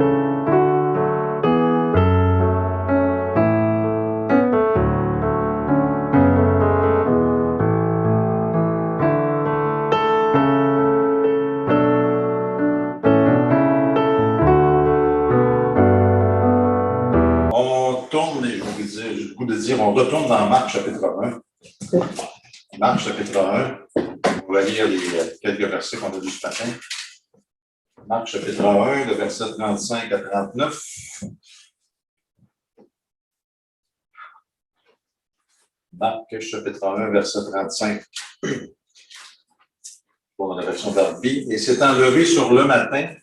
On retourne dans Marc chapitre 1. Marc chapitre 1. On va lire les quelques versets qu'on a vus ce matin. Marc chapitre 1, de versets 35 à 39. Marc chapitre 1, verset 35. Pour la version Darby. Et s'étant levé sur le matin,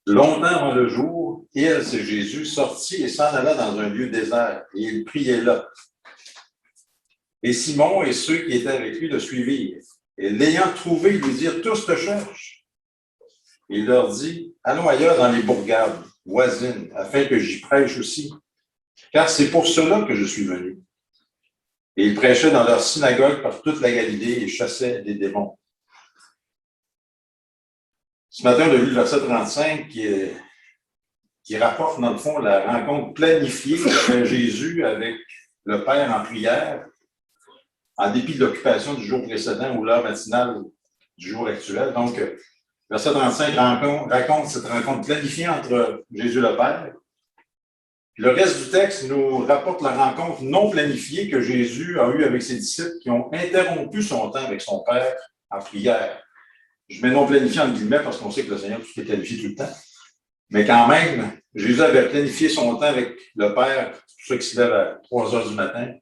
longtemps avant le jour, il, c'est Jésus, sortit et s'en alla dans un lieu désert, et il priait là. Et Simon et ceux qui étaient avec lui le suivirent. Et l'ayant trouvé, ils lui dirent, tous te cherchent. Et il leur dit, allons ailleurs dans les bourgades voisines, afin que j'y prêche aussi, car c'est pour cela que je suis venu. Et il prêchait dans leur synagogue par toute la Galilée et chassait des démons. Ce matin, on a vu le verset 35 qui rapporte, dans le fond, la rencontre planifiée de Jésus avec le Père en prière, en dépit de l'occupation du jour précédent ou l'heure matinale du jour actuel. Donc, verset 35 raconte cette rencontre planifiée entre Jésus et le Père. Puis le reste du texte nous rapporte la rencontre non planifiée que Jésus a eue avec ses disciples qui ont interrompu son temps avec son Père en prière. Je mets non planifié en guillemets parce qu'on sait que le Seigneur tout est planifié tout le temps. Mais quand même, Jésus avait planifié son temps avec le Père, pour ceux qui se lèvent à 3 heures du matin,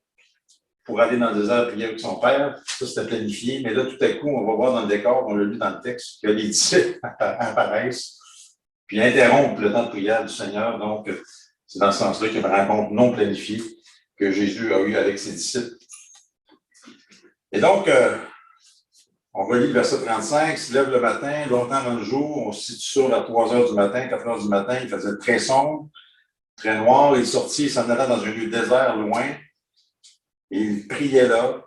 pour aller dans le désert prier avec son Père. Ça, c'était planifié. Mais là, tout à coup, on va voir dans le décor, on l'a lu dans le texte, que les disciples apparaissent, puis interrompent le temps de prière du Seigneur. Donc, c'est dans ce sens-là qu'il y a une rencontre non planifiée que Jésus a eue avec ses disciples. Et donc, on relit le verset 35, se lève le matin, longtemps dans le jour, on se situe sur à 3 heures du matin, 4 heures du matin, il faisait très sombre, très noir, il sortit, il s'en allait dans un lieu désert loin, et il priait là.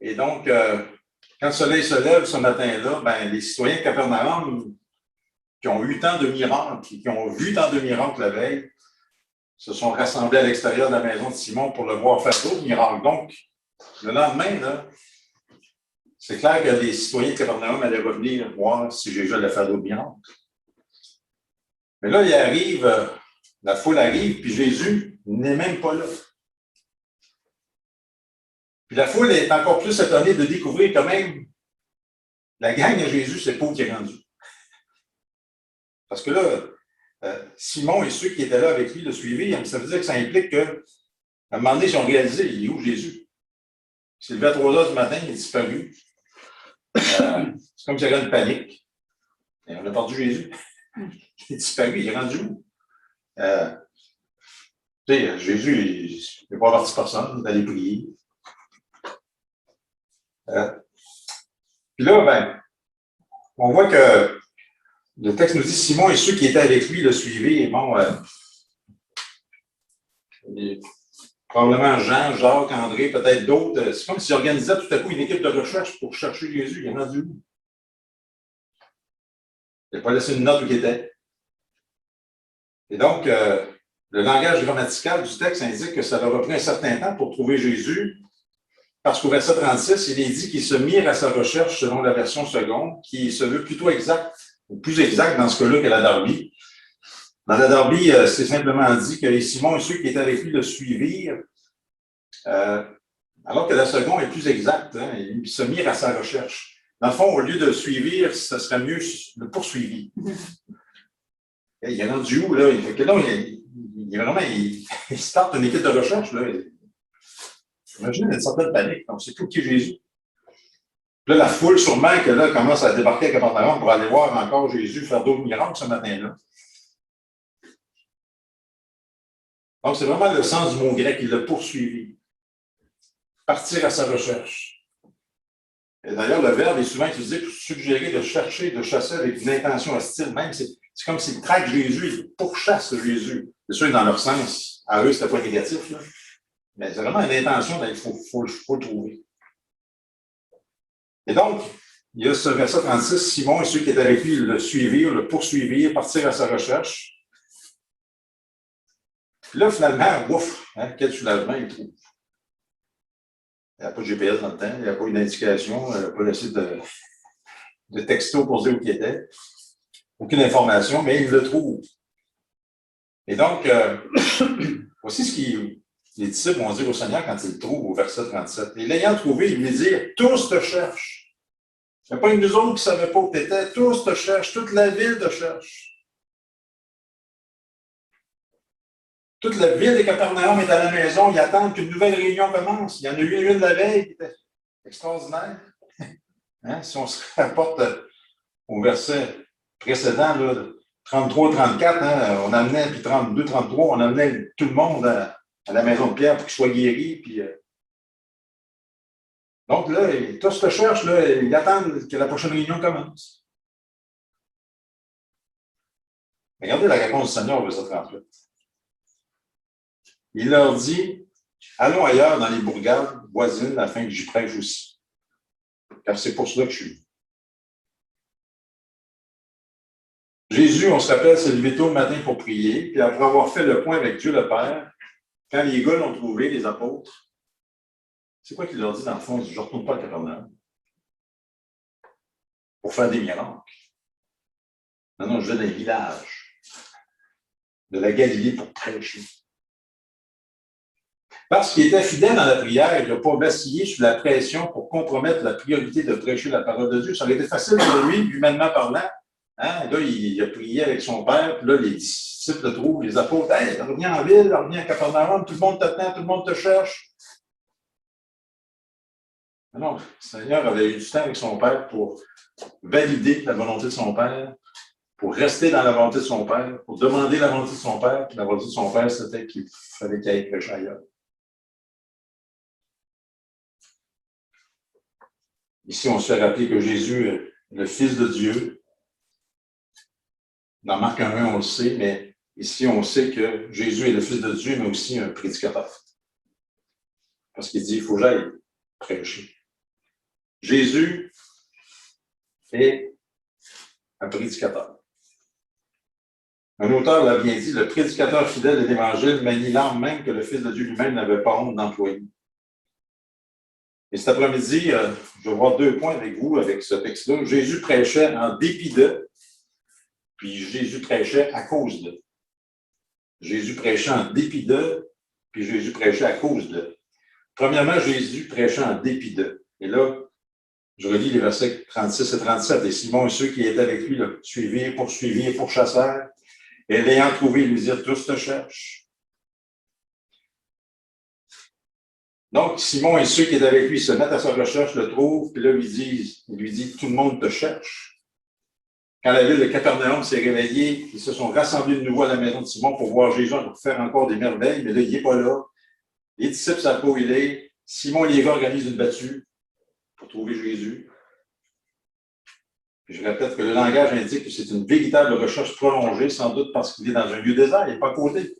Et donc, quand le soleil se lève ce matin-là, ben, les citoyens de Capernaum, qui ont eu tant de miracles, qui ont vu tant de miracles la veille, se sont rassemblés à l'extérieur de la maison de Simon pour le voir faire d'autres miracles. Donc, le lendemain, là, c'est clair que les citoyens de Capernaum allaient revenir voir si Jésus allait faire d'autres miracles. Mais là, il arrive, la foule arrive, puis Jésus n'est même pas là. Puis la foule est encore plus étonnée de découvrir quand même la gang de Jésus, c'est pas où qui est rendu. Parce que là, Simon et ceux qui étaient là avec lui le suivaient, ça veut dire que ça implique qu'à un moment donné, ils ont réalisé, il est où Jésus? Il s'est levé à 3 heures du matin, il est disparu. C'est comme s'il y avait une panique. Et on a perdu Jésus. Il est disparu, il est rendu où? Jésus, il n'est pas parti personne, il est allé prier. Puis là, ben, on voit que le texte nous dit Simon et ceux qui étaient avec lui le suivaient. Et bon, probablement Jean, Jacques, André, peut-être d'autres. C'est comme s'ils organisaient tout à coup une équipe de recherche pour chercher Jésus. Il est rendu où? Il n'a pas laissé une note où il était. Et donc, le langage grammatical du texte indique que ça leur a pris un certain temps pour trouver Jésus. Parce qu'au verset 36, il est dit qu'ils se mirent à sa recherche selon la version seconde, qui se veut plutôt exact, ou plus exact dans ce cas-là que la Darby. Dans la Darby, c'est simplement dit que Simon et ceux qui étaient avec lui le suivirent, alors que la seconde est plus exacte, hein, ils se mirent à sa recherche. Dans le fond, au lieu de suivre, ce serait mieux le poursuivi. Il est rendu où, là? Il starte une équipe de recherche, là. Imaginez une certaine panique. Donc, c'est tout qui est Jésus. Là, la foule, sûrement, que là, commence à débarquer à Capernaum pour aller voir encore Jésus faire d'autres miracles ce matin-là. Donc, c'est vraiment le sens du mot grec, il l'a poursuivi. Partir à sa recherche. Et d'ailleurs, le verbe est souvent utilisé pour suggérer de chercher, de chasser avec une intention hostile. Même, c'est comme s'ils traquent Jésus, ils pourchassent Jésus. C'est sûr, dans leur sens, à eux, c'était pas négatif, là. Mais c'est vraiment une intention, il faut le trouver. Et donc, il y a ce verset 36, Simon et ceux qui étaient avec lui le suivirent, le poursuivirent, partirent à sa recherche. Là, finalement, ouf, hein, quel soulagement il trouve. Il n'y a pas de GPS dans le temps, il n'y a pas une indication, il n'y a pas laissé de texto pour dire où il était. Aucune information, mais il le trouve. Et donc, voici ce que les disciples vont dire au Seigneur quand ils le trouvent au verset 37. Et l'ayant trouvé, ils lui dirent, tous te cherchent. Il n'y a pas une nous autres qui ne savaient pas où tu étais. Tous te cherchent, toute la ville te cherche. Toute la ville de Capernaum est à la maison, ils attendent qu'une nouvelle réunion commence. Il y en a eu une la veille qui était extraordinaire. Hein? Si on se rapporte au verset précédent, là, 33-34, hein, on amenait, puis 32-33, on amenait tout le monde à la maison de Pierre pour qu'il soit guéri. Puis, donc là, tous se cherchent, là, ils attendent que la prochaine réunion commence. Regardez la réponse du Seigneur au verset 38. Il leur dit, allons ailleurs dans les bourgades voisines afin que j'y prêche aussi. Car c'est pour cela que je suis. Jésus, on se rappelle, s'est levé tôt le matin pour prier, puis après avoir fait le point avec Dieu le Père, quand les gars l'ont trouvé, les apôtres, c'est quoi qu'il leur dit dans le fond? Il dit, je ne retourne pas à Capernaum pour faire des miracles. Non, je vais dans les villages de la Galilée pour prêcher. Parce qu'il était fidèle dans la prière, il n'a pas vacillé sous la pression pour compromettre la priorité de prêcher la parole de Dieu. Ça aurait été facile pour lui, humainement parlant. Hein? Là, il a prié avec son père, puis là, les disciples le trouvent, les apôtres, hey, reviens en ville, reviens à Capernaum, tout le monde t'attend, tout le monde te cherche. Non, le Seigneur avait eu du temps avec son père pour valider la volonté de son père, pour rester dans la volonté de son père, pour demander la volonté de son père, puis la volonté de son père, c'était qu'il fallait qu'il aille prêcher ailleurs. Ici, on se fait rappeler que Jésus est le Fils de Dieu. Dans Marc 1, on le sait, mais ici, on sait que Jésus est le Fils de Dieu, mais aussi un prédicateur. Parce qu'il dit, il faut que j'aille prêcher. Jésus est un prédicateur. Un auteur l'a bien dit, le prédicateur fidèle de l'Évangile manie l'arme même que le Fils de Dieu lui-même n'avait pas honte d'employer. Et cet après-midi, je vais voir 2 points avec vous, avec ce texte-là. Jésus prêchait en dépit de, puis Jésus prêchait à cause de. Jésus prêchait en dépit de, puis Jésus prêchait à cause de. Premièrement, Jésus prêchait en dépit de. Et là, je relis les versets 36 et 37. Et Simon et ceux qui étaient avec lui le suivirent, pourchassèrent, et l'ayant trouvé, ils lui dirent, tous te cherchent. Donc, Simon et ceux qui étaient avec lui se mettent à sa recherche, le trouvent, puis là, il lui dit, tout le monde te cherche. Quand la ville de Capernaum s'est réveillée, ils se sont rassemblés de nouveau à la maison de Simon pour voir Jésus pour faire encore des merveilles, mais là, il n'est pas là. Les disciples savent pas où il est. Simon et les gars organisent une battue pour trouver Jésus. Puis je répète que le langage indique que c'est une véritable recherche prolongée, sans doute parce qu'il est dans un lieu désert, il n'est pas à côté.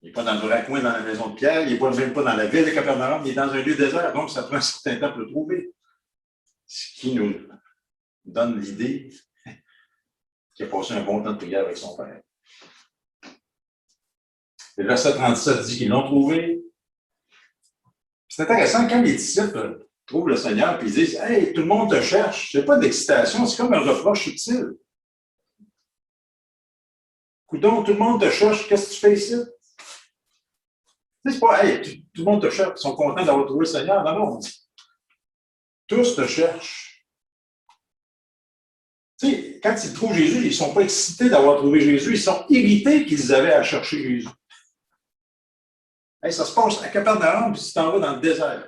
Il n'est pas dans le raccoin dans la maison de Pierre, il n'est même pas dans la ville de Capernaum, il est dans un lieu désert, donc ça prend un certain temps pour le trouver. Ce qui nous donne l'idée qu'il a passé un bon temps de prière avec son père. Le verset 37 dit qu'ils l'ont trouvé. C'est intéressant, quand les disciples trouvent le Seigneur et ils disent « Hey, tout le monde te cherche », c'est pas d'excitation, c'est comme un reproche subtil. Coudon, tout le monde te cherche, qu'est-ce que tu fais ici? C'est pas, hey, tout le monde te cherche, ils sont contents d'avoir trouvé le Seigneur. Non, non. Tous te cherchent. Tu sais, quand ils trouvent Jésus, ils ne sont pas excités d'avoir trouvé Jésus, ils sont irrités qu'ils avaient à chercher Jésus. Hey, ça se passe à Capernaum, puis tu t'en vas dans le désert,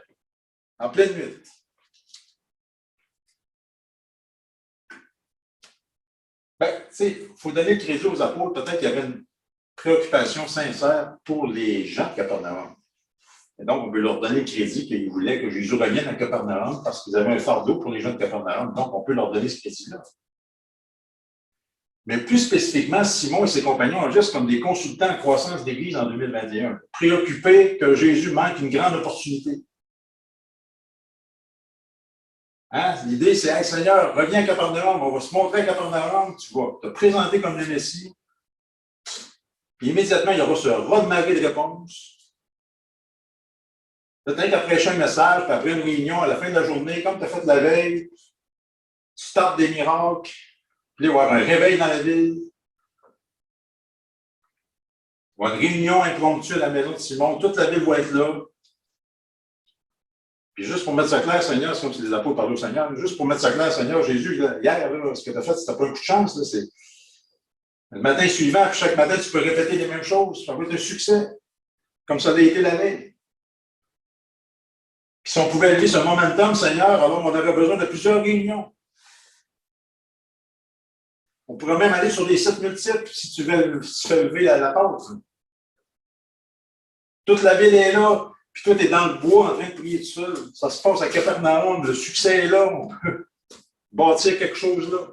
en pleine nuit. Ben, tu sais, il faut donner le crédit aux apôtres, peut-être qu'il y avait une préoccupation sincère pour les gens de Capernaum. Et donc, on peut leur donner le crédit qu'ils voulaient que Jésus revienne à Capernaum parce qu'ils avaient un fardeau pour les gens de Capernaum. Donc, on peut leur donner ce crédit-là. Mais plus spécifiquement, Simon et ses compagnons agissent comme des consultants en croissance d'Église en 2021, préoccupés que Jésus manque une grande opportunité. Hein? L'idée, c'est, hey, Seigneur, reviens à Capernaum, on va se montrer à Capernaum, tu vas te présenter comme le Messie. Puis immédiatement, il y aura ce raz-de-marée de réponses. Peut-être qu'après un message, puis après une réunion, à la fin de la journée, comme tu as fait la veille, tu startes des miracles, puis il va y avoir un réveil dans la ville. Il va y avoir une réunion impromptue à la maison de Simon, toute la ville va être là. Puis juste pour mettre ça clair, Seigneur, c'est comme si les apôtres parlaient au Seigneur, juste pour mettre ça clair, Seigneur, Jésus, hier, là, ce que tu as fait, c'était pas un coup de chance, là, c'est le matin suivant, puis chaque matin, tu peux répéter les mêmes choses, ça va être un succès, comme ça a été la veille. Puis si on pouvait élever ce momentum, Seigneur, alors on aurait besoin de plusieurs réunions. On pourrait même aller sur des sites multiples si tu fais lever la pente. Toute la ville est là, puis toi, tu es dans le bois en train de prier tout seul. Ça se passe à Capernaum, le succès est là, on peut bâtir quelque chose là.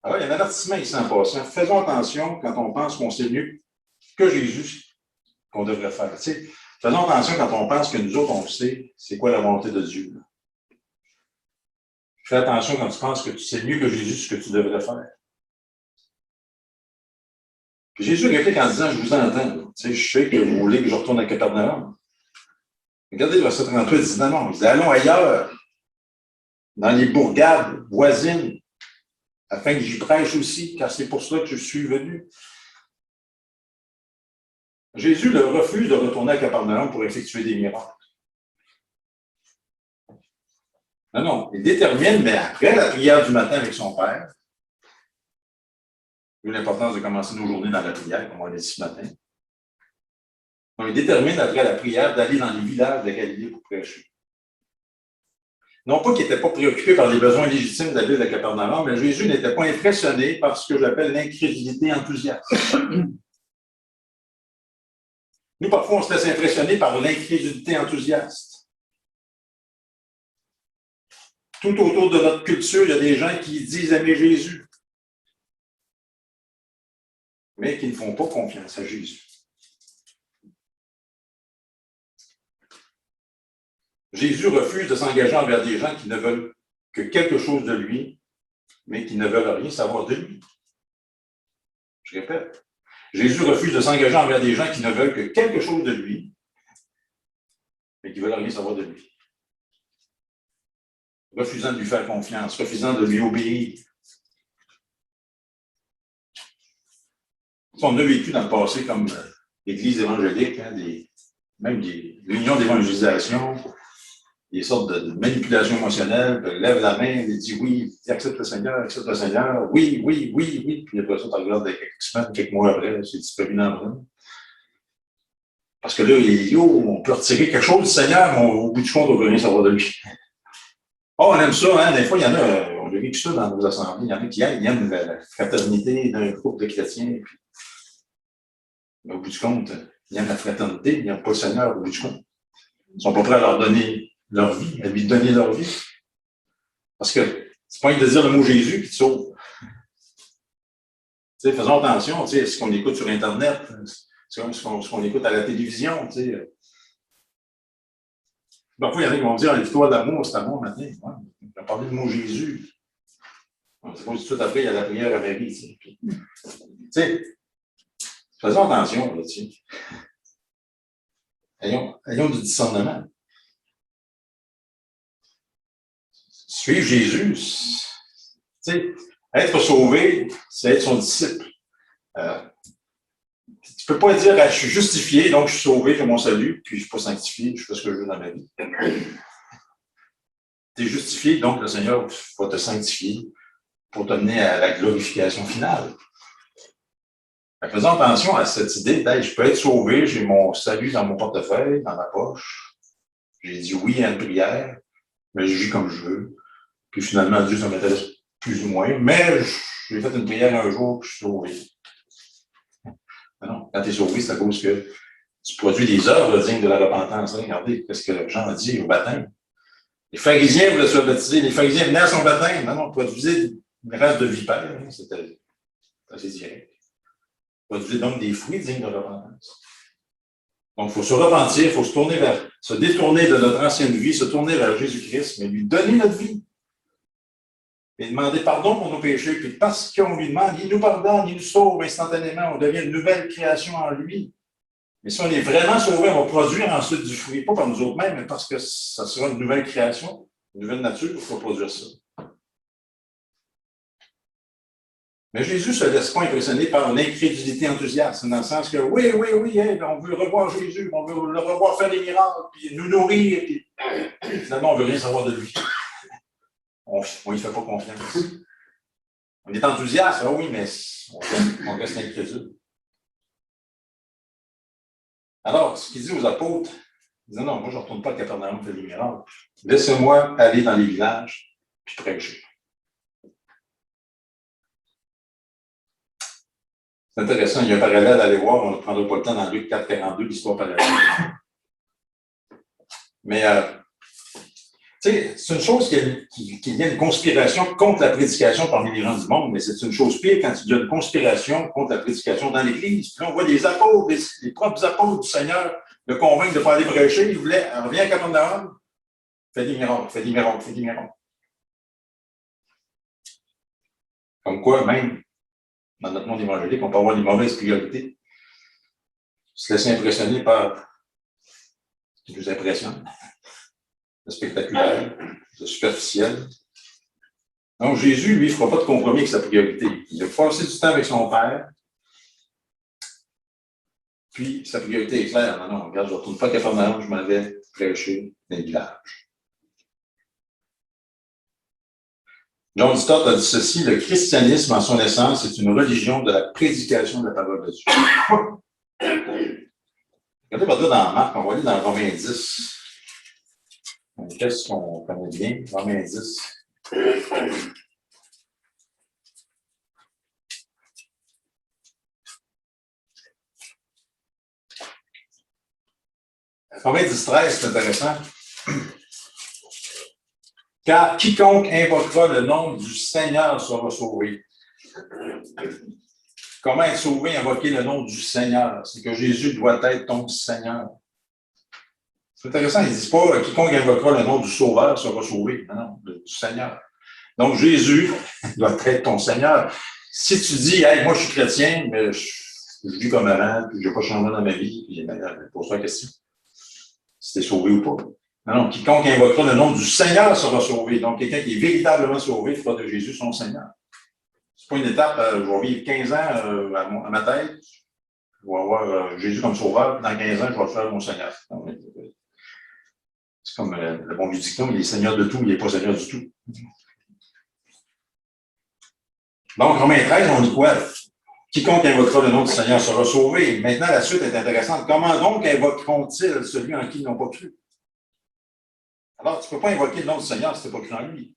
Alors, il y a un avertissement ici en passant. Faisons attention quand on pense qu'on sait mieux que Jésus qu'on devrait faire. Tu sais, faisons attention quand on pense que nous autres, on sait c'est quoi la volonté de Dieu. Là. Fais attention quand tu penses que tu sais mieux que Jésus ce que tu devrais faire. Puis Jésus réplique en disant, je vous entends. Tu sais, je sais que vous voulez que je retourne à Capernaum. Regardez le verset 38, il dit, non, il dit, allons ailleurs, dans les bourgades voisines, afin que j'y prêche aussi, car c'est pour cela que je suis venu. Jésus le refuse de retourner à Capernaum pour effectuer des miracles. Non, non, il détermine, mais après la prière du matin avec son Père, vu l'importance de commencer nos journées dans la prière, comme on l'a dit ce matin. Donc, il détermine après la prière d'aller dans les villages de Galilée pour prêcher. Non pas qu'il n'était pas préoccupé par les besoins légitimes de la ville de Capernaum, mais Jésus n'était pas impressionné par ce que j'appelle l'incrédulité enthousiaste. Nous, parfois, on se laisse impressionner par l'incrédulité enthousiaste. Tout autour de notre culture, il y a des gens qui disent aimer Jésus, mais qui ne font pas confiance à Jésus. Jésus refuse de s'engager envers des gens qui ne veulent que quelque chose de lui, mais qui ne veulent rien savoir de lui. Je répète, Jésus refuse de s'engager envers des gens qui ne veulent que quelque chose de lui, mais qui ne veulent rien savoir de lui. Refusant de lui faire confiance, refusant de lui obéir. On a vécu dans le passé comme l'Église évangélique, hein, même des réunions d'évangélisation, des sortes de manipulation émotionnelle, lève la main, il dit oui, accepte le Seigneur, oui, oui, oui, oui, puis après ça, tu regardes quelques semaines, quelques mois après, c'est disparu dans le brume. Parce que là, on peut retirer quelque chose du Seigneur, mais au bout du compte, on ne veut rien savoir de lui. Oh, on aime ça, hein? Des fois, il y en a, on a vécu ça dans nos assemblées, il y en a qui aiment la fraternité d'un groupe de chrétiens, puis, mais au bout du compte, ils aiment la fraternité, ils n'aiment pas le Seigneur au bout du compte. Ils ne sont pas prêts à leur donner leur vie, à lui donner leur vie. Parce que c'est pas de dire le mot Jésus qui te sauve. Tu sais, faisons attention, tu sais, ce qu'on écoute sur Internet, ce qu'on écoute à la télévision, tu sais. Parfois, il y en a qui vont dire, la victoire d'amour, c'est amour maintenant. Ouais, on a parlé du mot Jésus. C'est pas tout après, il y a la prière à Marie. Tu sais, faisons attention là-dessus. Ayons du discernement. Suivre Jésus, tu sais, être sauvé, c'est être son disciple. Tu ne peux pas dire, je suis justifié, donc je suis sauvé, j'ai mon salut, puis je ne suis pas sanctifié, je fais ce que je veux dans ma vie. Tu es justifié, donc le Seigneur va te sanctifier pour te mener à la glorification finale. Faisons attention à cette idée d'être, je peux être sauvé, j'ai mon salut dans mon portefeuille, dans ma poche. J'ai dit oui à une prière, mais je vis comme je veux. Puis finalement, Dieu, ça m'intéresse plus ou moins. Mais j'ai fait une prière un jour, puis je suis sauvé. Non, quand tu es sauvé, c'est à cause que tu produis des œuvres dignes de la repentance. Regardez ce que Jean a dit au baptême. Les pharisiens voulaient se baptiser. Les pharisiens venaient à son baptême. Non, produisaient une race de vipères. C'était assez direct. Produisaient donc des fruits dignes de repentance. Donc, il faut se repentir, il faut se détourner de notre ancienne vie, se tourner vers Jésus-Christ, mais lui donner notre vie. Et demander pardon pour nos péchés. Puis parce qu'on lui demande, il nous pardonne, il nous sauve instantanément, on devient une nouvelle création en lui. Mais si on est vraiment sauvé, on va produire ensuite du fruit, pas par nous autres mêmes, mais parce que ça sera une nouvelle création, une nouvelle nature, il faut produire ça. Mais Jésus ne se laisse pas impressionner par l'incrédulité enthousiaste, dans le sens que oui, on veut revoir Jésus, on veut le revoir faire des miracles, puis nous nourrir, puis finalement, on ne veut rien savoir de lui. On ne lui fait pas confiance. On est enthousiaste, oui, mais on reste incrédule. Alors, ce qu'il dit aux apôtres, il dit non, moi, je ne retourne pas à Capernaum faire des miracles. Laissez-moi aller dans les villages, puis prêcher. C'est intéressant, il y a un parallèle à aller voir, on ne prendra pas le temps dans Luc 4, 42, l'histoire parallèle. Mais, c'est une chose qu'il y a une conspiration contre la prédication parmi les gens du monde, mais c'est une chose pire quand il y a une conspiration contre la prédication dans l'Église. Puis là, on voit des apôtres, les propres apôtres du Seigneur le convaincre de ne pas aller prêcher. Il voulait, reviens à Capernaum, fais des miracles. Comme quoi, même, dans notre monde évangélique, on peut avoir des mauvaises priorités. Se laisser impressionner par ce qui nous impressionne, le spectaculaire, le superficiel. Donc, Jésus, lui, ne fera pas de compromis avec sa priorité. Il a passé du temps avec son Père, puis sa priorité est claire. Non, regarde, je ne retourne pas à Capernaum, je m'en vais prêcher dans les villages. John Stott a dit ceci, le christianisme, en son essence, est une religion de la prédication de la parole de Dieu. Regardez pas dans Marc, on va aller dans Romains 10. Qu'est-ce qu'on connaît bien? Romains 10. Romains 10, 13, c'est intéressant. Car quiconque invoquera le nom du Seigneur sera sauvé. Comment être sauvé, invoquer le nom du Seigneur? C'est que Jésus doit être ton Seigneur. C'est intéressant, il ne dit pas quiconque invoquera le nom du Sauveur sera sauvé. Non, du Seigneur. Donc Jésus doit être ton Seigneur. Si tu dis, hey, moi je suis chrétien, mais je vis comme avant, puis je n'ai pas changé dans ma vie, puis pose-toi la question. Si tu es sauvé ou pas. Non, quiconque invoquera le nom du Seigneur sera sauvé. Donc, quelqu'un qui est véritablement sauvé fera de Jésus son Seigneur. Ce n'est pas une étape, je vais vivre 15 ans à ma tête, je vais avoir Jésus comme sauveur, dans 15 ans, je vais faire mon Seigneur. C'est comme le bon dicton, il est Seigneur de tout, il n'est pas Seigneur du tout. Donc, Romains 13, on dit quoi? Quiconque invoquera le nom du Seigneur sera sauvé. Maintenant, la suite est intéressante. Comment donc invoqueront-ils celui en qui ils n'ont pas cru? Alors, tu ne peux pas invoquer le nom du Seigneur si tu n'as pas cru en lui.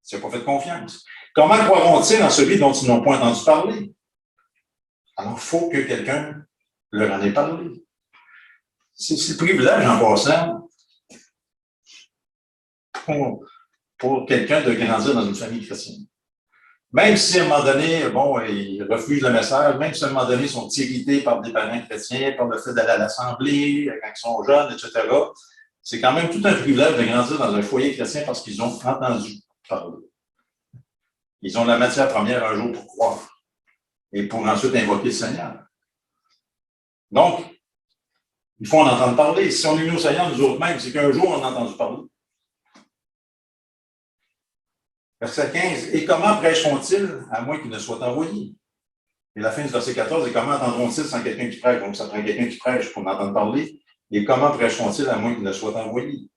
Si tu n'as pas fait confiance. Comment croiront-ils en celui dont ils n'ont pas entendu parler? Alors, il faut que quelqu'un leur en ait parlé. C'est le privilège, en passant, pour quelqu'un de grandir dans une famille chrétienne. Même si à un moment donné, bon, ils refusent le message, même si à un moment donné, ils sont irrités par des parents chrétiens, par le fait d'aller à l'assemblée, quand ils sont jeunes, etc., c'est quand même tout un privilège de grandir dans un foyer chrétien parce qu'ils ont entendu parler. Ils ont la matière première un jour pour croire et pour ensuite invoquer le Seigneur. Donc, il faut en entendre parler. Si on est venu au Seigneur, nous autres mêmes, c'est qu'un jour, on a entendu parler. Verset 15. Et comment prêcheront-ils à moins qu'ils ne soient envoyés? Et la fin du verset 14, et comment entendront-ils sans quelqu'un qui prêche? Donc, ça prend quelqu'un qui prêche pour en entendre parler. Et comment prêcheront-ils à moins qu'ils ne soient envoyés?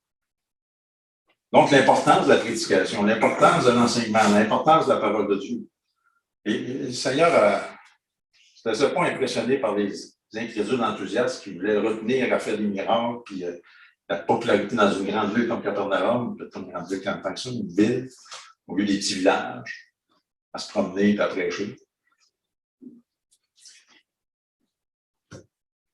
Donc, l'importance de la prédication, l'importance de l'enseignement, l'importance de la parole de Dieu. Et le Seigneur ne s'était pas impressionné par les incrédules enthousiastes qui voulaient le retenir à faire des miracles, puis la popularité dans une grande ville comme Capernaum, peut-être une grande ville en tant que ça, une ville, au lieu des petits villages, à se promener et à prêcher.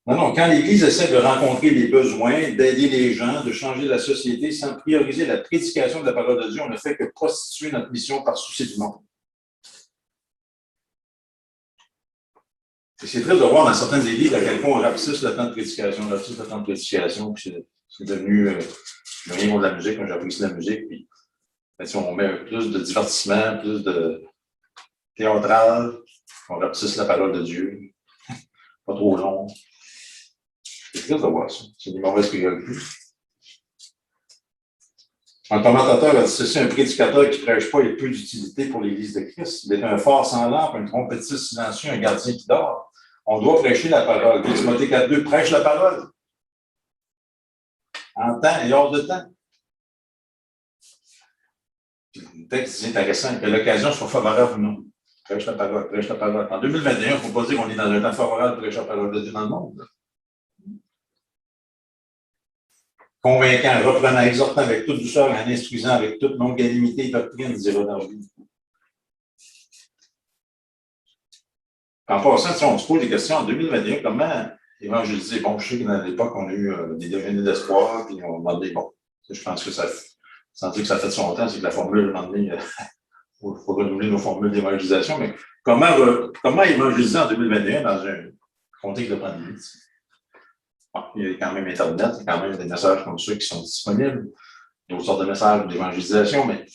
Non, quand l'Église essaie de rencontrer les besoins, d'aider les gens, de changer la société sans prioriser la prédication de la parole de Dieu, on ne fait que prostituer notre mission par souci du monde. Et c'est triste de voir dans certaines églises à quel point on rapetisse le temps de prédication, puis c'est devenu rien contre la musique, quand j'apprécie la musique, puis si on met plus de divertissement, plus de théâtral, on rapetisse la parole de Dieu, pas trop long. C'est triste de voir ça. C'est une mauvaise priorité. Un commentateur a dit ceci, un prédicateur qui ne prêche pas est peu d'utilité pour l'Église de Christ. Il est un phare sans lampe, un trompettiste silencieux, un gardien qui dort. On doit prêcher la parole. Timothée 4.2, prêche la parole. En temps et hors de temps. Le texte est intéressant, que l'occasion soit favorable ou non. Prêche la parole, prêche la parole. En 2021, il ne faut pas dire qu'on est dans un temps favorable pour prêcher la parole de Dieu dans le monde. Convaincant, reprenant, exhortant avec toute douceur, en instruisant avec toute longanimité et doctrine, dira Darwin. En passant, si on se pose des questions en 2021, comment évangéliser? Bon, je sais qu'à l'époque, on a eu des déjeuners d'espoir, puis on m'a demandé, bon, je pense que ça, sans dire que ça fait de son temps, c'est que la formule, à un moment donné, il faut renouveler nos formules d'évangélisation, mais comment évangéliser en 2021 dans un contexte de pandémie? Bon, il y a quand même Internet, il y a quand même des messages comme ceux qui sont disponibles, d'autres sortes de messages d'évangélisation, mais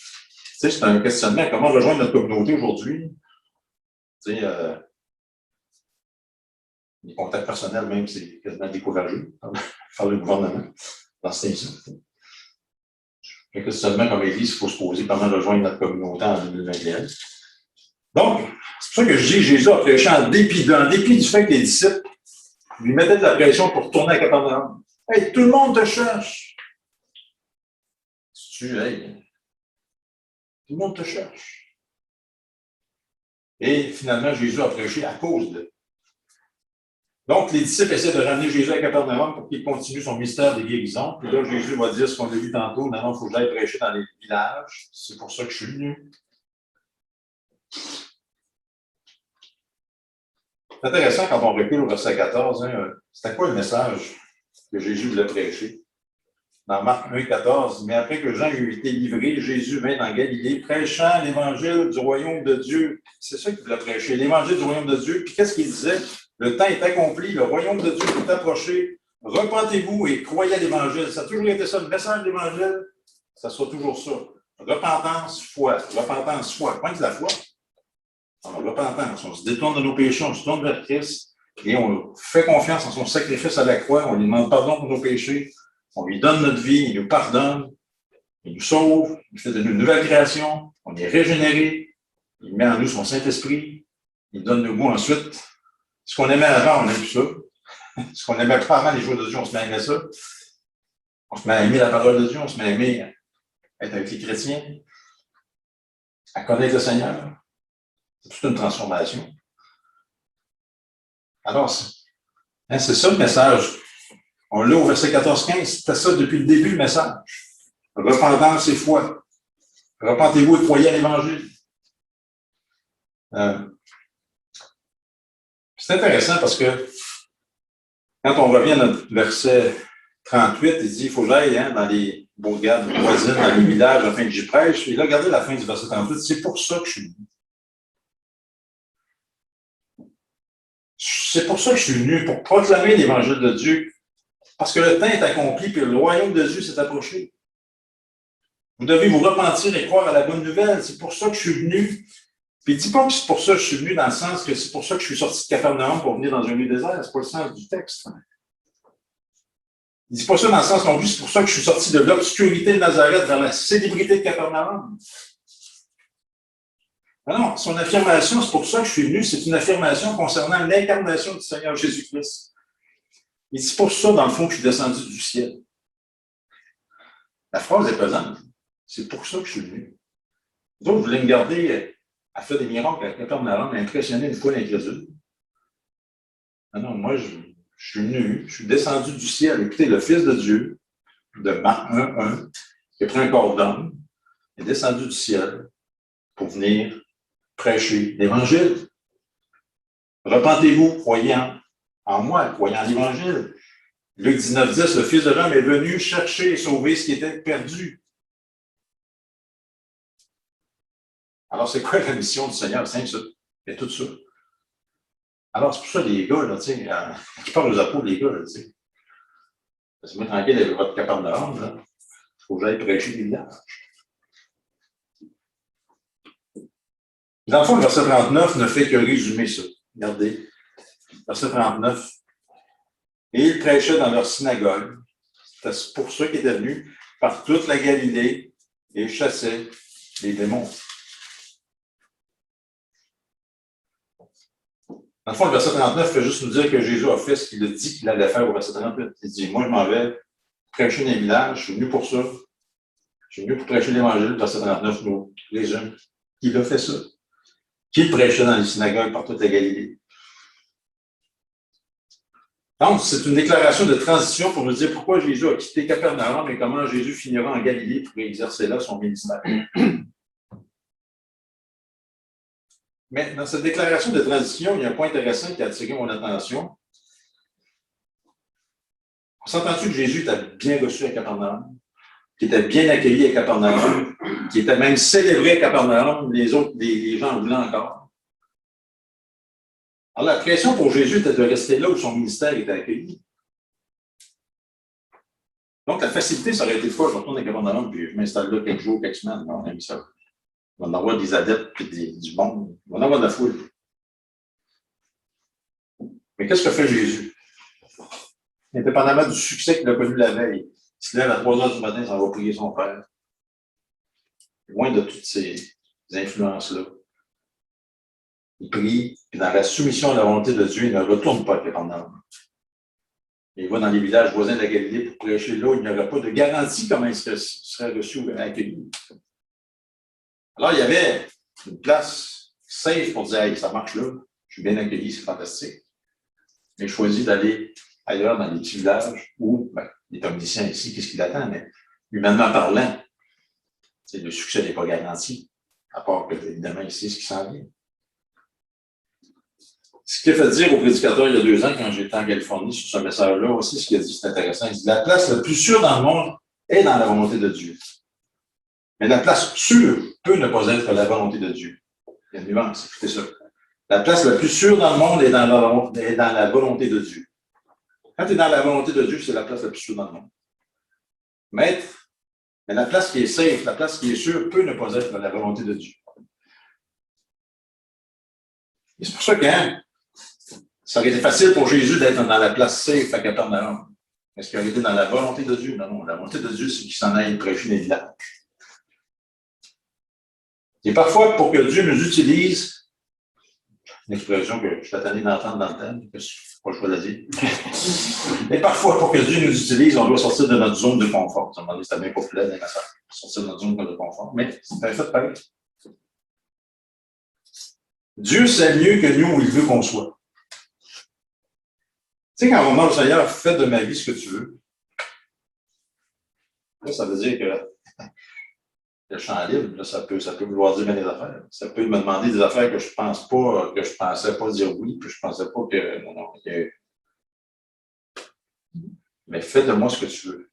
c'est un questionnement. Comment rejoindre notre communauté aujourd'hui? Les contacts personnels, même, c'est quasiment décourageux par le gouvernement dans ce temps-ci. Un questionnement comme Église, il faut se poser comment rejoindre notre communauté en 2021. Donc, c'est pour ça que je dis que Jésus a prêché en dépit du fait que les disciples lui mettaient de la pression pour retourner à Capernaum. Hey, tout le monde te cherche. Hey, tout le monde te cherche. Et finalement, Jésus a prêché à cause de. Donc, les disciples essaient de ramener Jésus à Capernaum pour qu'il continue son mystère de guérison. Puis là, Jésus va dire ce qu'on a vu tantôt. Non, il faut que j'aille prêcher dans les villages. C'est pour ça que je suis venu. C'est intéressant quand on recule au verset 14. C'était quoi le message que Jésus voulait prêcher? Dans Marc 1, 14, mais après que Jean eut été livré, Jésus vint en Galilée, prêchant l'évangile du royaume de Dieu. C'est ça qu'il voulait prêcher, l'évangile du royaume de Dieu. Puis qu'est-ce qu'il disait? Le temps est accompli, le royaume de Dieu est approché. Repentez-vous et croyez à l'évangile. Ça a toujours été ça, le message de l'évangile, ça sera toujours ça. Repentance, foi. Repentance, foi. Point de la foi. Alors, repentance, on se détourne de nos péchés, on se tourne vers Christ et on fait confiance en son sacrifice à la croix, on lui demande pardon pour nos péchés. On lui donne notre vie, il nous pardonne, il nous sauve, il fait de nous une nouvelle création, on est régénéré, il met en nous son Saint-Esprit, il donne le goût ensuite. Ce qu'on aimait avant, on n'aime plus ça. Ce qu'on aimait pas avant les jours de Dieu, on se met à aimer ça. On se met à aimer la parole de Dieu, on se met à aimer être avec les chrétiens, à connaître le Seigneur. C'est toute une transformation. Alors, c'est ça le message. On l'a au verset 14-15, c'était ça depuis le début, le message. Repentance et foi. Repentez-vous et croyez à l'Évangile. C'est intéressant parce que quand on revient à notre verset 38, il dit il faut que j'aille dans les bourgades voisines, dans les villages, afin que j'y prêche. Et là, regardez la fin du verset 38, c'est pour ça que je suis venu. C'est pour ça que je suis venu, pour proclamer l'Évangile de Dieu. Parce que le temps est accompli, puis le royaume de Dieu s'est approché. Vous devez vous repentir et croire à la bonne nouvelle. C'est pour ça que je suis venu. Puis, dis pas que c'est pour ça que je suis venu dans le sens que c'est pour ça que je suis sorti de Capernaum pour venir dans un lieu désert. C'est pas le sens du texte. Il dit pas ça dans le sens non plus, c'est pour ça que je suis sorti de l'obscurité de Nazareth vers la célébrité de Capernaum. Non, son affirmation, c'est pour ça que je suis venu, c'est une affirmation concernant l'incarnation du Seigneur Jésus-Christ. Il dit pour ça, dans le fond, que je suis descendu du ciel. La phrase est pesante. C'est pour ça que je suis venu. Les autres voulaient me garder à faire des miracles à Capernaum, impressionner une foule incrédule. Non, moi, je suis venu, je suis descendu du ciel. Écoutez, le Fils de Dieu, de Marc 1, qui a pris un corps d'homme, est descendu du ciel pour venir prêcher l'Évangile. Repentez-vous, croyez en moi, croyez en l'Évangile. Luc 19, 10, le Fils de l'homme est venu chercher et sauver ce qui était perdu. Alors, c'est quoi la mission du Seigneur? C'est simple, ça. C'est tout ça. Alors, c'est pour ça, les gars, là, tu sais, qui parlent aux apôtres, les gars, là, tu sais. Laissez-moi tranquille avec votre Capernaum, là. Il faut que j'aille prêcher des villages. Dans le fond, le verset 39 ne fait que résumer ça. Regardez. Verset 39. Et ils prêchaient dans leur synagogue. C'est pour ceux qui étaient venus par toute la Galilée et chassaient les démons. Dans le fond, le verset 39 fait juste nous dire que Jésus a fait ce qu'il a dit qu'il allait faire au verset 38. Il dit, moi, je m'en vais prêcher dans les villages, je suis venu pour ça. Je suis venu pour prêcher l'Évangile, verset 39 nous résume. Il a fait ça. Qu'il prêchait dans les synagogues par toute la Galilée. Donc, c'est une déclaration de transition pour nous dire pourquoi Jésus a quitté Capernaum et comment Jésus finira en Galilée pour exercer là son ministère. Mais dans cette déclaration de transition, il y a un point intéressant qui a attiré mon attention. On s'entend-tu que Jésus était bien reçu à Capernaum, qui était bien accueilli à Capernaum, qui était même célébré à Capernaum, les gens en voulaient encore. Alors, la pression pour Jésus était de rester là où son ministère était accueilli. Donc, la facilité, ça aurait été de quoi? Je retourne à Capernaum, puis je m'installe là quelques jours, quelques semaines. Non, on a mis ça. On va en avoir des adeptes, puis du monde. On va en avoir de la foule. Mais qu'est-ce que fait Jésus? Indépendamment du succès qu'il a connu la veille, il se lève à 3 heures du matin, il s'en va prier son Père. Loin de toutes ces influences-là. Il prie, puis dans la soumission à la volonté de Dieu, il ne retourne pas à Capernaum. Il va dans les villages voisins de la Galilée pour prêcher là où il n'y aurait pas de garantie comment il serait reçu ou accueilli. Alors, il y avait une place safe pour dire, hey, ça marche là, je suis bien accueilli, c'est fantastique. Mais il choisit d'aller ailleurs dans les petits villages où, les omniscients ici, qu'est-ce qu'il attend? Mais humainement parlant, le succès n'est pas garanti, à part que, évidemment, ici, ce qui s'en vient. Ce qu'il a fait dire au prédicateur il y a 2 ans, quand j'étais en Californie, sur ce message-là aussi, ce qu'il a dit, c'est intéressant. Il dit, la place la plus sûre dans le monde est dans la volonté de Dieu. Mais la place sûre peut ne pas être la volonté de Dieu. Il y a une nuance, écoutez ça. La place la plus sûre dans le monde est dans la volonté de Dieu. Quand tu es dans la volonté de Dieu, c'est la place la plus sûre dans le monde. Mais la place qui est safe, la place qui est sûre, peut ne pas être la volonté de Dieu. Et c'est pour ça que ça aurait été facile pour Jésus d'être dans la place safe à Capernaum. Est-ce qu'il aurait été dans la volonté de Dieu? Non, la volonté de Dieu, c'est qu'il s'en aille prêcher les villages. Et parfois, pour que Dieu nous utilise, une expression que je suis tanné d'entendre dans le thème, que je n'ai pas le choix de la dire. Mais parfois, pour que Dieu nous utilise, on doit sortir de notre zone de confort. Ça m'a dit, c'était bien populaire dans la salle, sortir de notre zone de confort. Mais c'est un fait pareil. Dieu sait mieux que nous où il veut qu'on soit. Tu sais, quand on demande au Seigneur, fais de ma vie ce que tu veux. Là, ça veut dire que le champ libre, là, ça peut vouloir dire bien des affaires. Ça peut me demander des affaires que je pensais pas dire oui, puis je pensais pas que. Non, mais fais de moi ce que tu veux.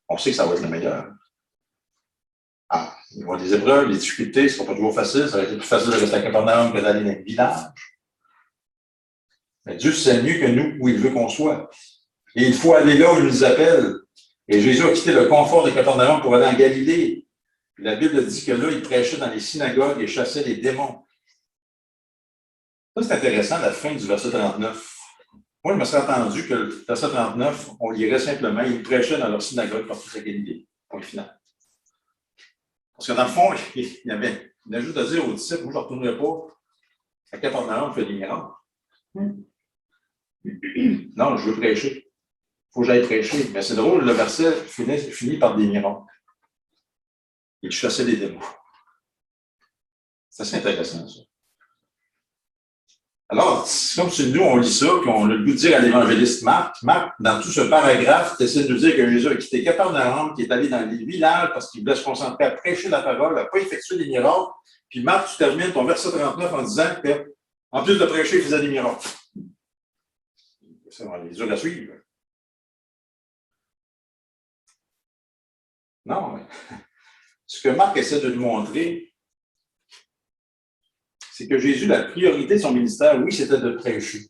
On sait que ça va être le meilleur. Ah, il y aura des épreuves, des difficultés, ce ne sera pas toujours facile. Ça va être plus facile de rester à Capernaum que d'aller dans le village. Mais Dieu sait mieux que nous où il veut qu'on soit. Et il faut aller là où il nous appelle. Et Jésus a quitté le confort de Capernaum pour aller en Galilée. Puis la Bible dit que là, il prêchait dans les synagogues et chassait les démons. Ça, c'est intéressant, la fin du verset 39. Moi, je me serais attendu que le verset 39, on lirait simplement, il prêchait dans leur synagogue par toute la Galilée. Point final. Parce que dans le fond, il a juste à dire aux disciples, moi, je ne retournerai pas à Capernaum faire des miracles. Non, je veux prêcher. Il faut que j'aille prêcher. Mais c'est drôle, le verset finit par des miracles. Il chassait les démons. C'est assez intéressant, ça. Alors, c'est comme si nous, on lit ça, puis on a le goût de dire à l'évangéliste Marc, dans tout ce paragraphe, tu essaies de nous dire que Jésus a quitté Capernaum, qui est allé dans les villages parce qu'il voulait se concentrer à prêcher la parole, à ne pas effectuer des miracles. Puis Marc, tu termines ton verset 39 en disant que, en plus de prêcher, il faisait des miracles. Ça, on est dur à suivre. Non, mais ce que Marc essaie de nous montrer, c'est que Jésus, la priorité de son ministère, oui, c'était de prêcher.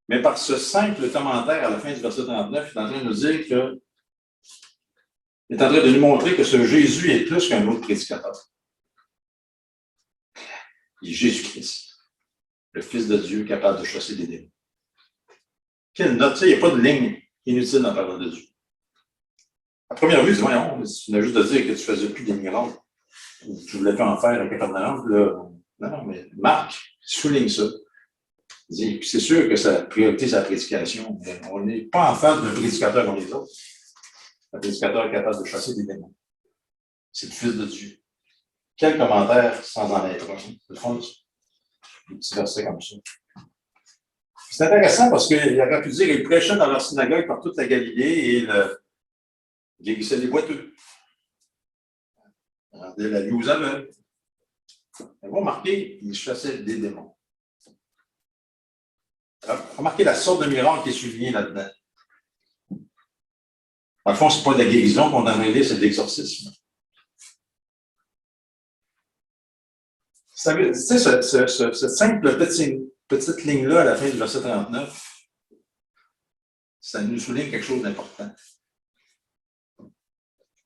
Mais par ce simple commentaire à la fin du verset 39, il est en train de nous dire que, il est en train de nous montrer que ce Jésus est plus qu'un autre prédicateur. Il est Jésus-Christ, le Fils de Dieu capable de chasser des démons. Quelle note, il n'y a pas de ligne inutile dans la parole de Dieu. À première vue, tu dis, voyons, tu n'as juste de dire que tu ne faisais plus des miracles, ou tu voulais plus en faire à Capernaum. Non, mais Marc souligne ça. C'est sûr que sa priorité, c'est la prédication, mais on n'est pas en face d'un prédicateur comme les autres. Un prédicateur est capable de chasser des démons. C'est le Fils de Dieu. Quel commentaire sans en être un? C'est le fond, des petits versets comme ça. C'est intéressant parce qu'il aurait pu dire qu'il prêchait dans leur synagogue par toute la Galilée et il guérissait les boiteux. Il rendait la vie aux aveugles. Vous remarquez, il chassait des démons. Alors, remarquez la sorte de miracle qui est souligné là-dedans. Dans le fond, ce n'est pas de la guérison qu'on a mêlé, c'est de l'exorcisme. Tu sais, cette simple petite ligne-là à la fin du verset 39, ça nous souligne quelque chose d'important.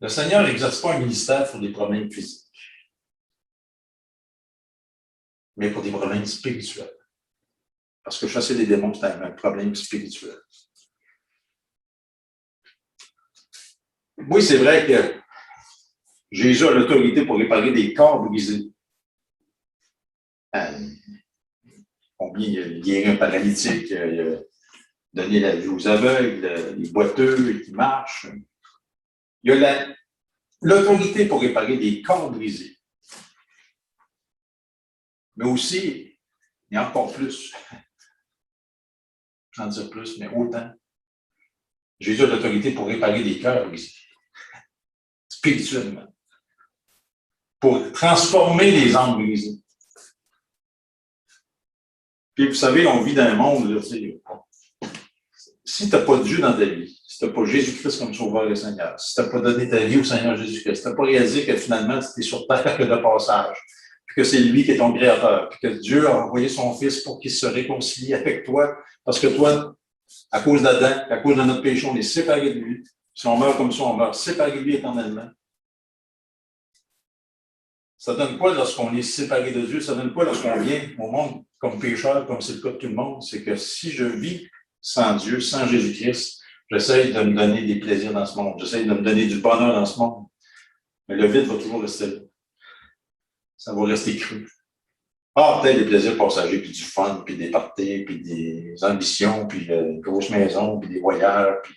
Le Seigneur n'exerce pas un ministère pour des problèmes physiques, mais pour des problèmes spirituels. Parce que chasser des démons, c'est un problème spirituel. Oui, c'est vrai que Jésus a l'autorité pour réparer des corps brisés. Combien il a guéri un paralytique, il a donné la vue aux aveugles, les boiteux qui marchent. Il a l'autorité pour réparer des corps brisés. Mais aussi, il y a encore plus. Je vais en dire plus, mais autant. Jésus a l'autorité pour réparer des cœurs brisés. Spirituellement. Pour transformer les âmes brisées. Puis vous savez, on vit dans un monde, là, si tu n'as pas Dieu dans ta vie, si tu n'as pas Jésus-Christ comme Sauveur et Seigneur, si tu n'as pas donné ta vie au Seigneur Jésus-Christ, si tu n'as pas réalisé que finalement, tu es sur terre que de passage, puis que c'est lui qui est ton Créateur, puis que Dieu a envoyé son Fils pour qu'il se réconcilie avec toi, parce que toi, à cause d'Adam, à cause de notre péché, on est séparés de lui. Si on meurt comme ça, on meurt séparés de lui éternellement. Ça donne quoi lorsqu'on est séparé de Dieu? Ça donne quoi lorsqu'on vient au monde comme pécheur, comme c'est le cas de tout le monde? C'est que si je vis sans Dieu, sans Jésus-Christ, j'essaie de me donner des plaisirs dans ce monde. J'essaie de me donner du bonheur dans ce monde. Mais le vide va toujours rester là. Ça va rester cru. Ah, peut-être des plaisirs passagers, puis du fun, puis des parties, puis des ambitions, puis une grosse maison, puis des voyages, puis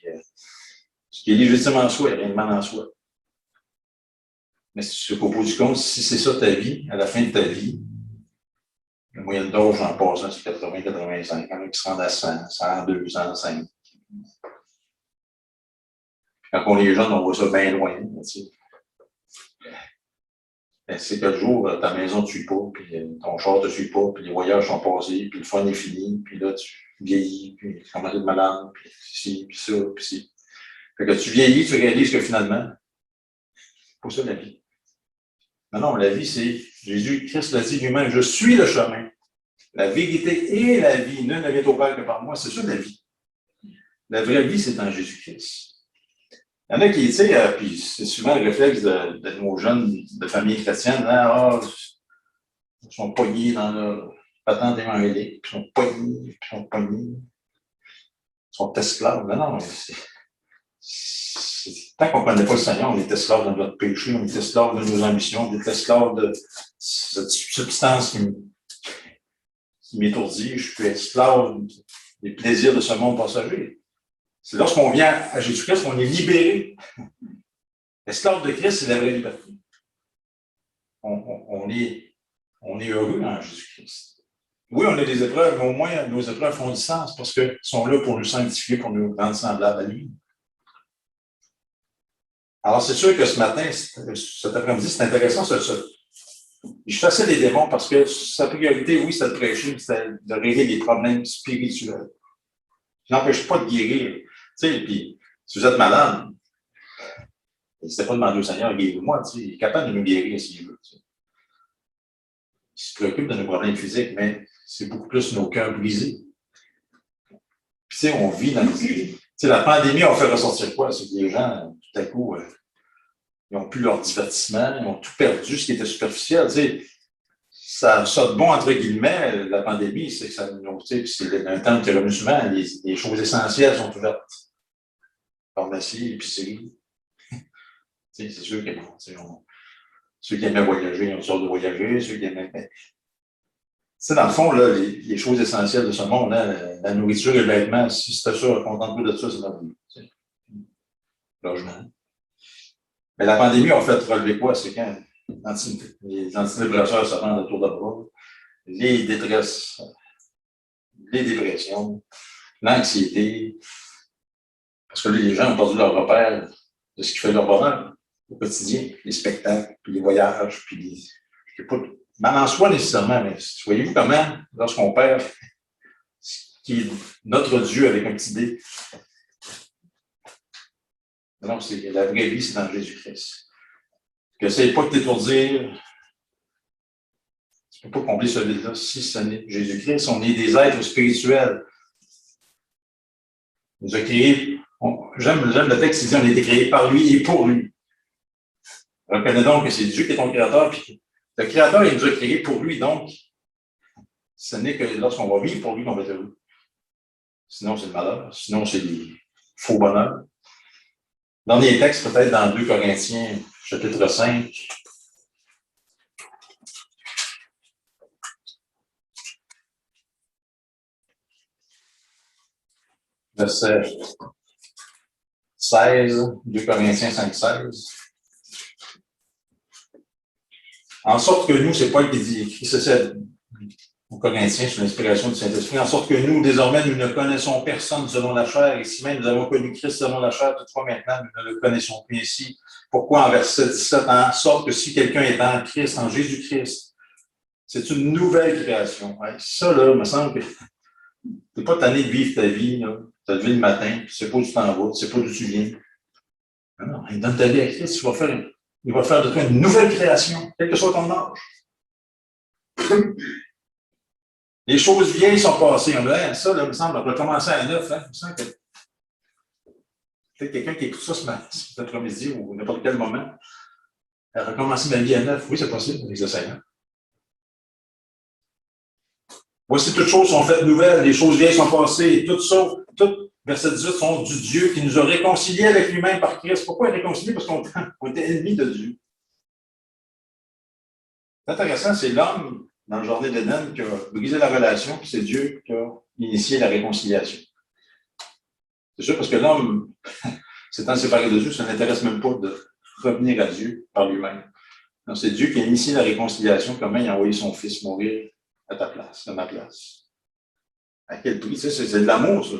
ce qui est légitime en soi, il n'y a rien de mal en soi. Mais qu'au bout du compte, si c'est ça ta vie, à la fin de ta vie, la moyenne d'âge en passant, c'est 80-85. Il y en a qui se rendent à 100, 102, 105. Quand on est jeune, on voit ça bien loin. C'est que le jour, ta maison ne te suit pas, puis ton char ne te suit pas, puis les voyages sont passés, puis le fun est fini, puis là, tu vieillis, puis tu commences à être malade, puis ci, puis ça, puis ci. Fait que tu vieillis, tu réalises que finalement, c'est pas ça la vie. Non, la vie, c'est, Jésus-Christ l'a dit lui-même, je suis le chemin, la vérité et la vie. Nul ne vient au Père que par moi. C'est ça la vie. La vraie vie, c'est en Jésus-Christ. Il y en a qui, tu sais, puis c'est souvent le réflexe de nos jeunes de famille chrétienne, hein, ils sont poignés dans leur patente évangélique, puis ils sont poignés, ils sont esclaves. Non, tant qu'on ne connaît pas le Seigneur, on est esclave de notre péché, on est esclave de nos ambitions, on est esclave de cette substance qui m'étourdit, je suis esclave des plaisirs de ce monde passager. C'est lorsqu'on vient à Jésus-Christ qu'on est libéré. Esclave de Christ, c'est la vraie liberté. On est heureux en Jésus-Christ. Oui, on a des épreuves, mais au moins nos épreuves font du sens parce qu'elles sont là pour nous sanctifier, pour nous rendre semblables à lui. Alors, c'est sûr que ce matin, cet après-midi, c'est intéressant. Je chassais les démons parce que sa priorité, oui, c'était de prêcher, c'était de régler des problèmes spirituels. Je n'empêche pas de guérir. Tu sais, puis, si vous êtes malade, n'hésitez pas à demander au Seigneur, guéris-moi. Il est capable de nous guérir s'il veut. préoccupe de nos problèmes physiques, mais c'est beaucoup plus nos cœurs brisés. Puis, tu sais, on vit dans la pandémie, on fait ressortir quoi? C'est que les gens, tout à coup, ils n'ont plus leur divertissement, ils ont tout perdu, ce qui était superficiel. Tu sais, ça de bon, entre guillemets, la pandémie, c'est que ça nous, tu sais, c'est un terme qui est revenu souvent, les choses essentielles sont ouvertes. Pharmacie, épicerie. C'est sûr que bon, ceux qui aimaient voyager, ont sorte de voyager, ceux qui aimaient. C'est dans le fond, là, les choses essentielles de ce monde, hein, la nourriture et le vêtement, si c'était ça, on ne contente plus de ça, c'est notre vie. Logement. Mais la pandémie a fait relever quoi? C'est quand les antidépresseurs se rendent autour de bras, les détresses, les dépressions, l'anxiété. Parce que là, les gens ont perdu leur repère de ce qui fait leur bonheur au quotidien, les spectacles, puis les voyages, puis les. Pas mal en soi nécessairement, mais voyez-vous comment, lorsqu'on perd ce qui est notre Dieu avec un petit dé. Non, c'est la vraie vie, c'est dans Jésus-Christ. N'essaye pas de t'étourdir. Tu ne peux pas combler ce vide-là si ce n'est Jésus-Christ. On est des êtres spirituels. Il nous a créés. J'aime le texte qui dit on a été créés par lui et pour lui. Reconnais donc que c'est Dieu qui est ton créateur. Puis le créateur, il nous a créés pour lui. Donc, ce n'est que lorsqu'on va vivre pour lui qu'on va être heureux. Sinon, c'est le malheur. Sinon, c'est le faux bonheur. Dernier texte, peut-être dans 2 Corinthiens, chapitre 5. Verset 16, 2 Corinthiens 5, 16. En sorte que nous, c'est Paul qui dit, écrit ceci aux Corinthiens sous l'inspiration du Saint-Esprit, en sorte que nous, désormais, nous ne connaissons personne selon la chair, et si même nous avons connu Christ selon la chair, toutefois maintenant, nous ne le connaissons plus ainsi. Pourquoi en verset 17, en sorte que si quelqu'un est en Christ, en Jésus-Christ, c'est une nouvelle création. Ouais, ça, là, il me semble que tu n'es pas tanné de vivre ta vie, là. Tu as levé le matin, tu ne sais pas où tu t'en vas, tu ne sais pas d'où tu viens. Non, il donne ta vie à Christ, il va faire de toi une nouvelle création, quel que soit ton âge. Les choses vieilles sont passées. Ça, là, il me semble, on va commencer à neuf. Hein? Il me semble que peut-être quelqu'un qui écoute ça cet après-midi ou n'importe quel moment. Elle a recommencé ma vie à neuf. Oui, c'est possible, avec le Seigneur. Voici, toutes choses sont faites nouvelles, les choses vieilles sont passées, toutes, verset 18, sont du Dieu qui nous a réconciliés avec lui-même par Christ. Pourquoi réconciliés? Parce qu'on était ennemis de Dieu. C'est intéressant, c'est l'homme, dans le jardin d'Éden, qui a brisé la relation, puis c'est Dieu qui a initié la réconciliation. C'est sûr, parce que l'homme, s'étant séparé de Dieu, ça ne l'intéresse même pas de revenir à Dieu par lui-même. C'est Dieu qui a initié la réconciliation, comment il a envoyé son Fils mourir à ta place, à ma place. À quel prix? C'est de l'amour, ça.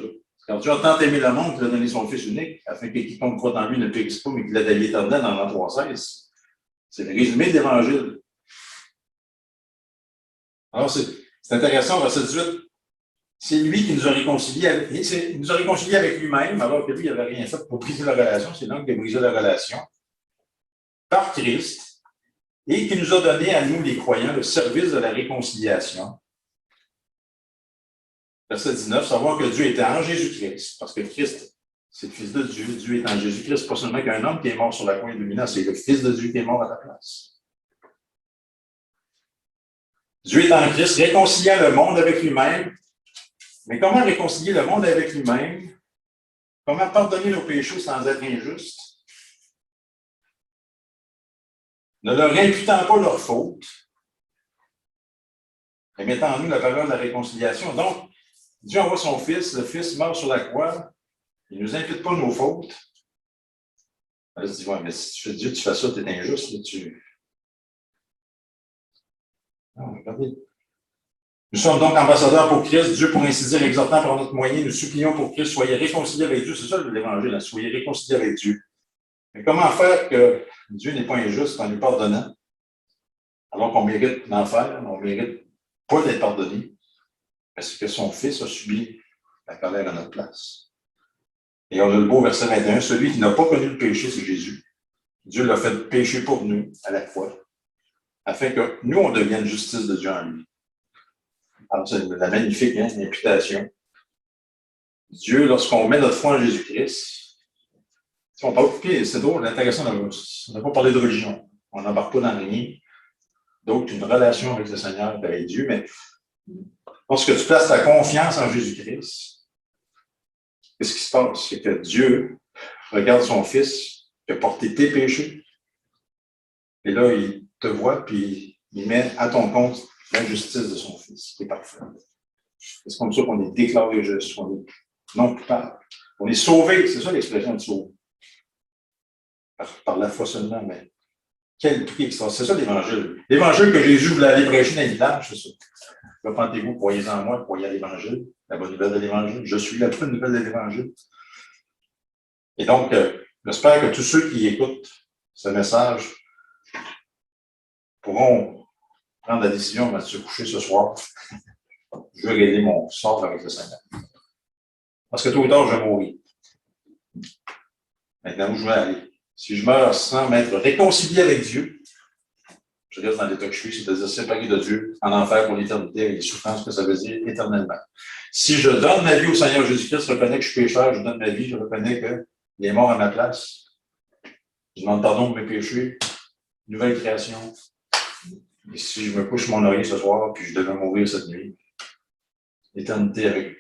Quand Dieu a tant aimé le monde qu'il a donné son Fils unique, afin que quiconque croit en lui ne périsse pas, mais qu'il ait la vie éternelle dans l'an 3:16. C'est le résumé de l'Évangile. Alors, c'est intéressant, verset 18. C'est lui qui nous a réconciliés avec lui-même, alors que lui, il n'avait rien fait pour briser la relation. C'est l'homme qui a brisé la relation par Christ et qui nous a donné à nous, les croyants, le service de la réconciliation. Verset 19, savoir que Dieu était en Jésus-Christ, parce que Christ, c'est le Fils de Dieu. Dieu est en Jésus-Christ, pas seulement qu'un homme qui est mort sur la croix illuminante, c'est le Fils de Dieu qui est mort à ta place. Dieu est en Christ, réconciliant le monde avec lui-même. Mais comment réconcilier le monde avec lui-même? Comment pardonner nos péchés sans être injuste? Ne leur imputant pas leurs fautes, mais mettant en nous la valeur de la réconciliation. Donc, Dieu envoie son Fils, le Fils meurt sur la croix, il ne nous impute pas nos fautes. Là, tu dis, ouais, mais si tu fais Dieu, tu fais ça, tu es injuste. Là, Non, regardez. Nous sommes donc ambassadeurs pour Christ, Dieu pour ainsi dire, exhortant par notre moyen, nous supplions pour Christ, soyez réconciliés avec Dieu. C'est ça l'Évangile, hein, soyez réconciliés avec Dieu. Mais comment faire que Dieu n'est pas injuste en nous pardonnant, alors qu'on mérite l'enfer, on ne mérite pas d'être pardonné, parce que son Fils a subi la colère à notre place. Et on a le beau verset 21, celui qui n'a pas connu le péché, c'est Jésus. Dieu l'a fait pécher pour nous à la croix, afin que nous, on devienne justice de Dieu en lui. Alors, c'est la magnifique imputation. Dieu, lorsqu'on met notre foi en Jésus-Christ, on parle, c'est drôle, intéressant, on n'a pas parlé de religion. On n'embarque pas dans rien d'autre qu'une relation avec le Seigneur, avec Dieu, mais lorsque tu places ta confiance en Jésus-Christ, qu'est-ce qui se passe? C'est que Dieu regarde son Fils qui a porté tes péchés, et là, il te voit, puis il met à ton compte la justice de son Fils, qui est parfaite. C'est comme ça qu'on est déclaré juste, on est non coupable. On est sauvé, c'est ça l'expression de sauvé. Par la foi seulement, mais quel prix extraordinaire. C'est ça l'Évangile. L'Évangile que Jésus voulait aller prêcher dans les villages, c'est ça. Repentez-vous, croyez en moi, croyez à l'Évangile, la bonne nouvelle de l'Évangile. Je suis la bonne nouvelle de l'Évangile. Et donc, j'espère que tous ceux qui écoutent ce message pourront prendre la décision de se coucher ce soir. Je veux régler mon sort avec le Seigneur. Parce que tôt ou tard, je vais mourir. Maintenant, où je vais aller? Si je meurs sans m'être réconcilié avec Dieu, je reste dans l'état que je suis, c'est-à-dire séparé de Dieu, en enfer pour l'éternité, avec les souffrances que ça veut dire éternellement. Si je donne ma vie au Seigneur Jésus-Christ, je reconnais que je suis pécheur, je donne ma vie, je reconnais qu'il est mort à ma place. Je demande pardon pour mes péchés, nouvelle création. Et si je me couche mon oreiller ce soir, puis je devais mourir cette nuit, l'éternité avec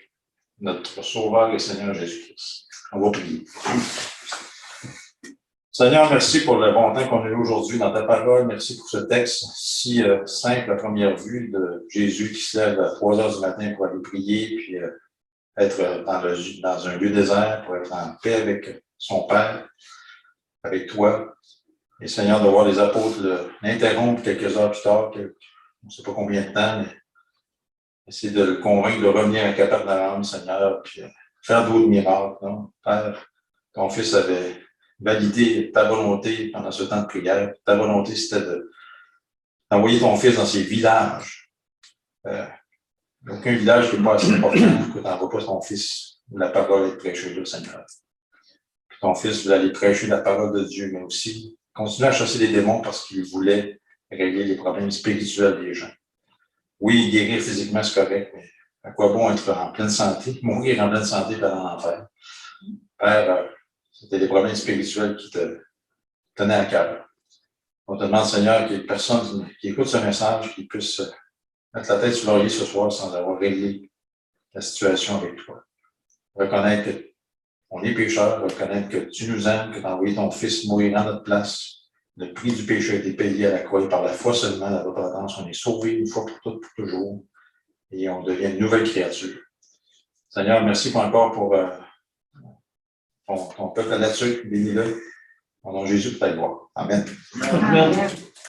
notre Sauveur et Seigneur Jésus-Christ. On va prier. Seigneur, merci pour le bon temps qu'on a eu aujourd'hui dans ta parole. Merci pour ce texte si simple à première vue de Jésus qui se lève à 3 heures du matin pour aller prier, puis être dans un lieu désert, pour être en paix avec son Père, avec toi. Et Seigneur, de voir les apôtres l'interrompre quelques heures plus tard, on ne sait pas combien de temps, mais essayer de le convaincre de revenir à Capernaum, Seigneur, puis faire d'autres miracles. Non? Père, ton Fils avait validé ta volonté pendant ce temps de prière. Ta volonté, c'était d'envoyer ton Fils dans ces villages. Aucun village qui n'est pas assez important que tu n'envoies pas ton Fils où la parole est prêchée là, Seigneur. Puis ton Fils voulait aller prêcher la parole de Dieu, mais aussi continuer à chasser les démons parce qu'il voulait régler les problèmes spirituels des gens. Oui, guérir physiquement, c'est correct, mais à quoi bon être en pleine santé, mourir en pleine santé et aller en enfer? Père, c'était des problèmes spirituels qui te tenaient à cœur. On te demande, Seigneur, qu'il y ait personne qui écoute ce message, qui puisse mettre la tête sur l'oreiller ce soir sans avoir réglé la situation avec toi. Reconnaître qu'on est pécheurs, reconnaître que tu nous aimes, que tu as envoyé ton Fils mourir à notre place. Le prix du péché a été payé à la croix et par la foi seulement, la repentance, on est sauvé une fois pour toutes, pour toujours, et on devient une nouvelle créature. Seigneur, merci encore pour ton peuple là-dessus, bénis-le. Au nom de Jésus, pour ta gloire. Amen. Amen.